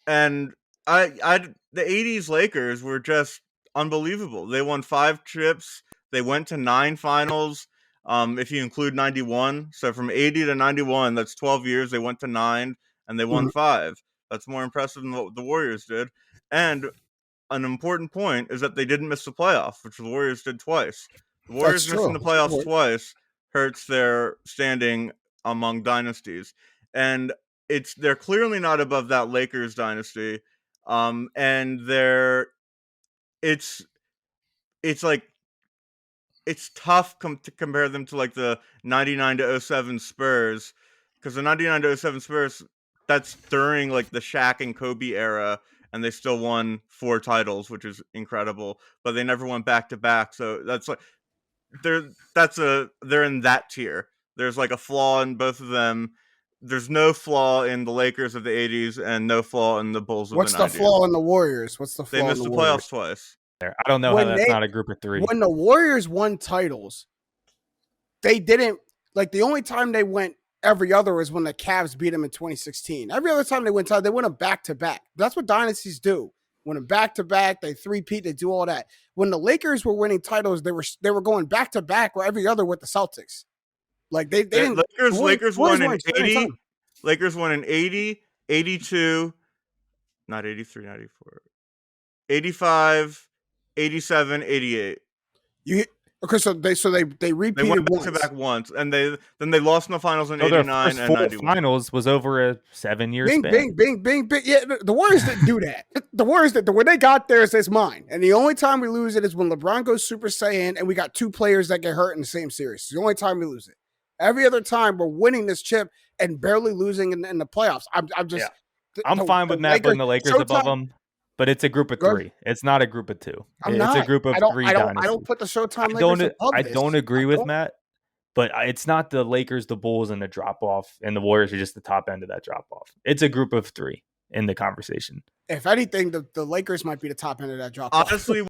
And the '80s Lakers were just unbelievable. They won 5 chips. They went to 9 finals. If you include '91, so from '80 to '91, that's 12 years. They went to 9 and they won Mhm. 5. That's more impressive than what the Warriors did. And an important point is that they didn't miss the playoffs, which the Warriors did twice. The That's Warriors missing true. the playoffs twice hurts their standing among dynasties, and they're clearly not above that Lakers dynasty. And it's it's like it's tough to compare them to like the 99 to '07 Spurs, because the 99 to '07 Spurs, that's during like the Shaq and Kobe era, and they still won 4 titles, which is incredible. But they never went back to back, so that's like they're in that tier. There's like a flaw in both of them. There's no flaw in the Lakers of the '80s and no flaw in the Bulls of the What's the '90s. flaw in the Warriors? What's the They flaw in missed the the Warriors? playoffs twice. I don't know how When that's not a group of 3. when the Warriors won titles, they didn't like the only time they went every other was when the Cavs beat them in 2016. Every other time they went them back to back. That's what dynasties do. Win them back to back, they three-peat, they do all that. When the Lakers were winning titles, they were going back to back or every other with the Celtics. Like they didn't. Lakers Warriors won in weren't spending 80. time. Lakers won in 80, 82, not 83, 94, 85, 87, 88. You okay? So they They repeated went back once. to back once, and they lost in the finals in So their 89 first and full 91. finals was over a 7-year Bing, span. bing, bing, bing, bing. Yeah, the Warriors didn't do that. The Warriors did. When they got theirs, it's mine. And the only time we lose it is when LeBron goes Super Saiyan and we got 2 players that get hurt in the same series. It's the only time we lose it. Every other time we're winning this chip and barely losing in the playoffs. I'm just. Yeah. I'm fine with Matt putting the Lakers above them, but it's a group of 3. It's not a group of 2. It's a group of 3 dynasties. I don't put the Showtime Lakers above I this. don't agree with Matt, but it's not the Lakers, the Bulls, and the drop off, and the Warriors are just the top end of that drop off. It's a group of 3 in the conversation. If anything, the Lakers might be the top end of that drop off. Honestly,